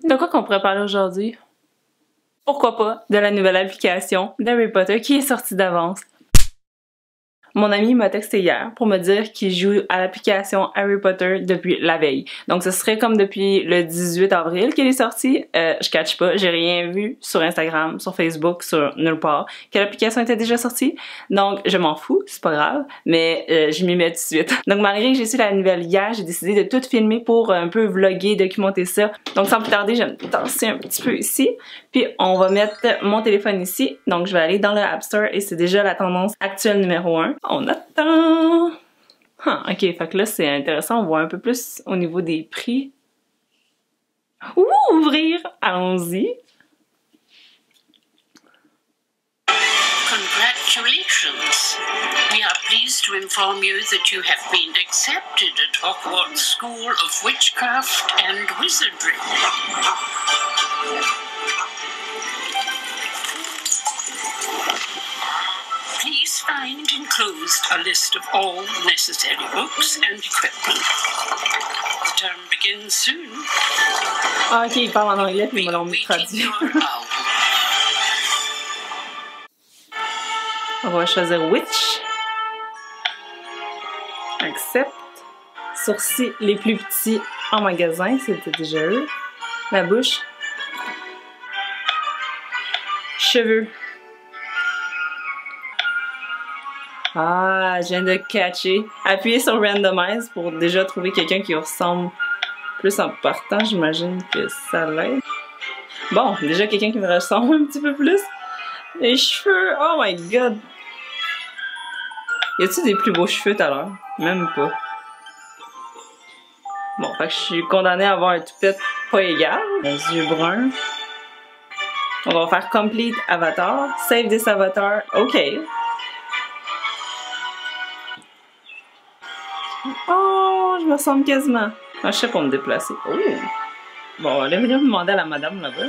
De quoi qu'on pourrait parler aujourd'hui? Pourquoi pas de la nouvelle application d'Harry Potter qui est sortie d'avance. Mon ami m'a texté hier pour me dire qu'il joue à l'application Harry Potter depuis la veille. Donc ce serait comme depuis le 18 avril qu'elle est sortie. Je catch pas, j'ai rien vu sur Instagram, sur Facebook, sur nulle part que l'application était déjà sortie. Donc je m'en fous, c'est pas grave, mais je m'y mets tout de suite. Donc malgré que j'ai su la nouvelle hier, j'ai décidé de tout filmer pour un peu vlogger, documenter ça. Donc sans plus tarder, je vais me tasser un petit peu ici. Puis on va mettre mon téléphone ici. Donc je vais aller dans le App Store et c'est déjà la tendance actuelle numéro 1. On attend! Ok, fait que là c'est intéressant, on voit un peu plus au niveau des prix. Ouh, ouvrir! Allons-y! Congratulations! We are pleased to inform you that you have been accepted at Hogwarts School of Witchcraft and Wizardry. Please find enclosed a list of all necessary books and equipment. The term begins soon. Ah, ok, il parle en anglais puis ils me l'ont traduit. On va choisir Witch. Accept. Sourcils les plus petits en magasin, c'était déjà eux. La bouche. Cheveux. Ah, je viens de catcher. Appuyez sur Randomize pour déjà trouver quelqu'un qui ressemble plus en partant. J'imagine que ça l'aide. Bon, déjà quelqu'un qui me ressemble un petit peu plus. Les cheveux, oh my god! Y a-t-il des plus beaux cheveux tout à l'heure? Même pas. Bon, fait que je suis condamnée à avoir un toupette pas égal. Les yeux bruns. On va faire Complete Avatar. Save this avatar. OK. Oh, je me ressemble quasiment. Ah, je sais pas me déplacer. Oh! Bon, on va aller venir demander à la madame là-bas.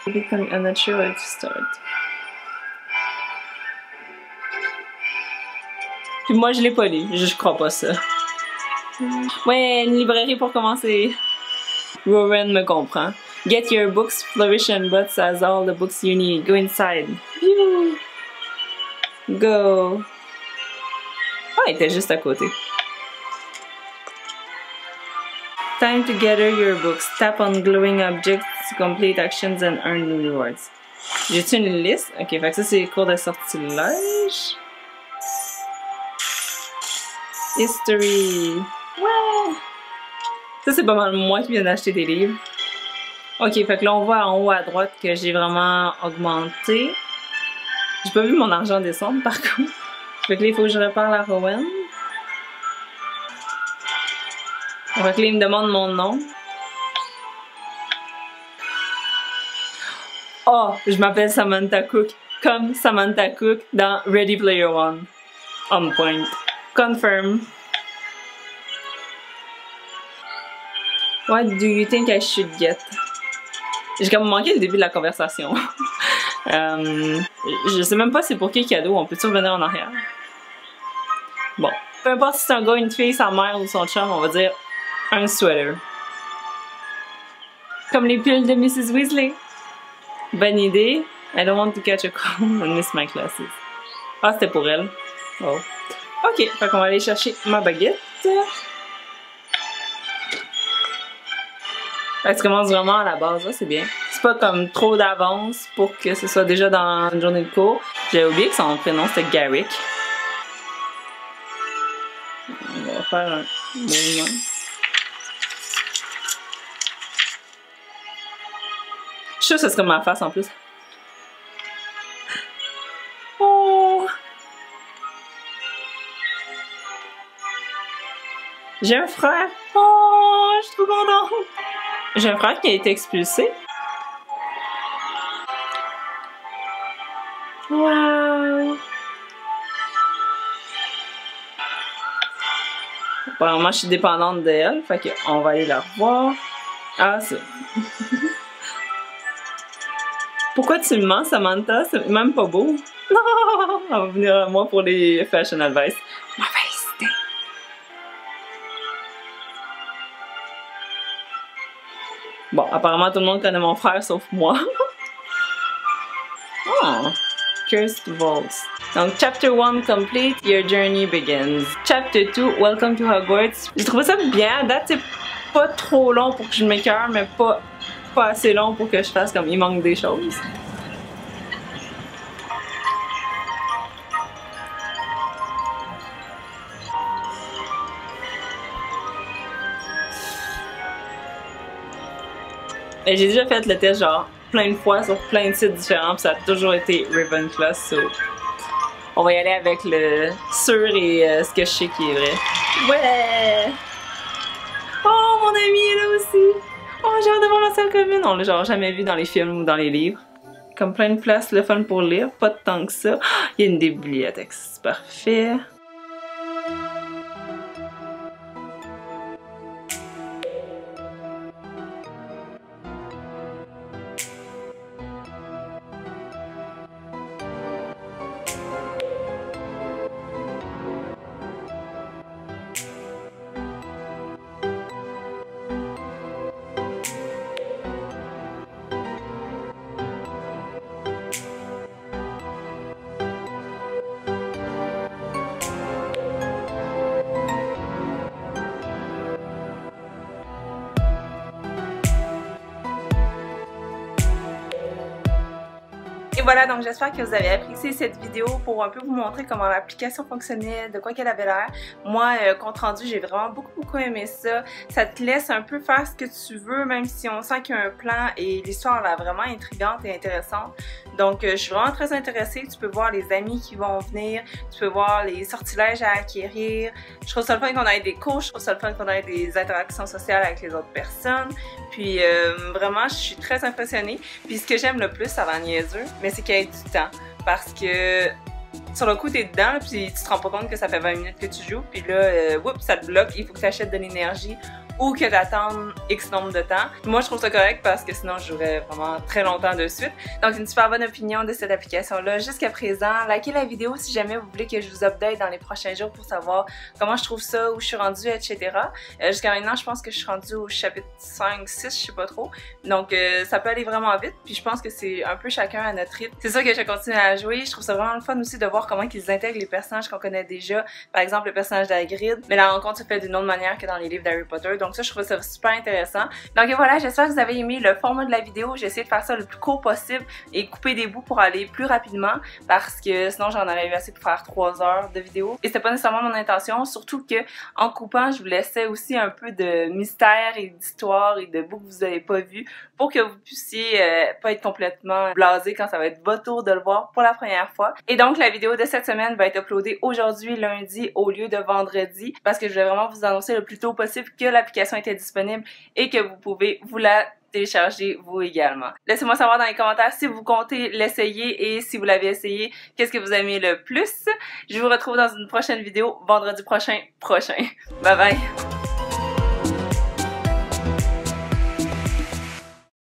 I'm not sure where to start. Puis moi, je l'ai pas lu. Je crois pas ça. Ouais, une librairie pour commencer. Rowan me comprend. Get your books, Flourish and Butts has all the books you need. Go inside. Go. Ah, il était juste à côté. Time to gather your books. Tap on glowing objects to complete actions and earn rewards. J'ai-tu une liste? Ok, fait que ça c'est les cours de sortilège. History. Ouais! Ça c'est pas mal moi qui viens d'acheter des livres. Ok, fait que là on voit en haut à droite que j'ai vraiment augmenté. J'ai pas vu mon argent descendre par contre. Fait que là il faut que je reparle à Rowan. Fait que là il me demande mon nom. Oh, je m'appelle Samantha Cook. Comme Samantha Cook dans Ready Player One. On point. Confirm. What do you think I should get? J'ai comme manqué le début de la conversation. Je sais même pas c'est pour quel cadeau. On peut-tu revenir en arrière? Bon. Peu importe si c'est un gars, une fille, sa mère ou son chum, on va dire un sweater. Comme les piles de Mrs. Weasley. Bonne idée. I don't want to catch a cold and miss my classes. Ah, c'était pour elle. Oh. Ok, fait qu'on va aller chercher ma baguette. Elle se commence vraiment à la base, là, c'est bien. C'est pas comme trop d'avance pour que ce soit déjà dans une journée de cours. J'ai oublié que son prénom c'était Garrick. On va faire un mouvement. Je suis sûre que ce serait ma face en plus. Oh! J'ai un frère. Oh, je suis trop contente. J'ai un frère qui a été expulsé. Wow. Apparemment, je suis dépendante d'elle. Fait qu'on va aller la revoir. Ah, c'est... Pourquoi tu me mens, Samantha? C'est même pas beau. Non! Elle va venir à moi pour les fashion advice. Mauvaise idée. Bon, apparemment tout le monde connaît mon frère sauf moi. Oh, Cursed Vaults. Donc, Chapter 1 complete, your journey begins. Chapter 2, welcome to Hogwarts. J'ai trouvé ça bien, à date c'est pas trop long pour que je m'écœure, mais pas assez long pour que je fasse comme il manque des choses. Et j'ai déjà fait le test genre plein de fois sur plein de sites différents, pis ça a toujours été Ravenclaw, so on va y aller avec le sûr et ce que je sais qui est vrai. Ouais! Oh, mon ami est là aussi! Oh, j'ai hâte de voir la salle commune! On l'a genre jamais vu dans les films ou dans les livres. Comme plein de places, le fun pour lire, pas de temps que ça. Il y a une bibliothèque, c'est parfait. Et voilà, donc j'espère que vous avez apprécié cette vidéo pour un peu vous montrer comment l'application fonctionnait, de quoi qu'elle avait l'air. Moi, compte rendu, j'ai vraiment beaucoup aimé ça. Ça te laisse un peu faire ce que tu veux, même si on sent qu'il y a un plan et l'histoire est vraiment intrigante et intéressante. Donc, je suis vraiment très intéressée. Tu peux voir les amis qui vont venir, tu peux voir les sortilèges à acquérir. Je trouve ça le fun qu'on ait des cours, je trouve ça le fun qu'on ait des interactions sociales avec les autres personnes. Puis, vraiment, je suis très impressionnée. Puis, ce que j'aime le plus, ça va niaiseux, mais c'est qu'il y ait du temps. Parce que sur le coup, t'es dedans, puis tu te rends pas compte que ça fait 20 minutes que tu joues, puis là, oups, ça te bloque, il faut que tu achètes de l'énergie ou que tu attendes X nombre de temps. Moi, je trouve ça correct parce que sinon, je jouerais vraiment très longtemps de suite. Donc, une super bonne opinion de cette application-là jusqu'à présent. Likez la vidéo si jamais vous voulez que je vous update dans les prochains jours pour savoir comment je trouve ça, où je suis rendue, etc. Jusqu'à maintenant, je pense que je suis rendue au chapitre 5, 6, je sais pas trop. Donc, ça peut aller vraiment vite, puis je pense que c'est un peu chacun à notre rythme. C'est ça que je continue à jouer. Je trouve ça vraiment le fun aussi de voir comment ils intègrent les personnages qu'on connaît déjà. Par exemple, le personnage d'Hagrid, mais la rencontre se fait d'une autre manière que dans les livres d'Harry Potter. Donc ça, je trouve ça super intéressant. Donc voilà, j'espère que vous avez aimé le format de la vidéo. J'ai essayé de faire ça le plus court possible et couper des bouts pour aller plus rapidement parce que sinon j'en aurais eu assez pour faire 3 heures de vidéo. Et c'était pas nécessairement mon intention, surtout que en coupant, je vous laissais aussi un peu de mystère et d'histoire et de bouts que vous n'avez pas vus pour que vous puissiez pas être complètement blasé quand ça va être votre tour de le voir pour la première fois. Et donc la vidéo de cette semaine va être uploadée aujourd'hui lundi au lieu de vendredi parce que je voulais vraiment vous annoncer le plus tôt possible que l'application était disponible et que vous pouvez vous la télécharger vous également. Laissez-moi savoir dans les commentaires si vous comptez l'essayer et si vous l'avez essayé, qu'est-ce que vous aimez le plus. Je vous retrouve dans une prochaine vidéo vendredi prochain. Bye bye!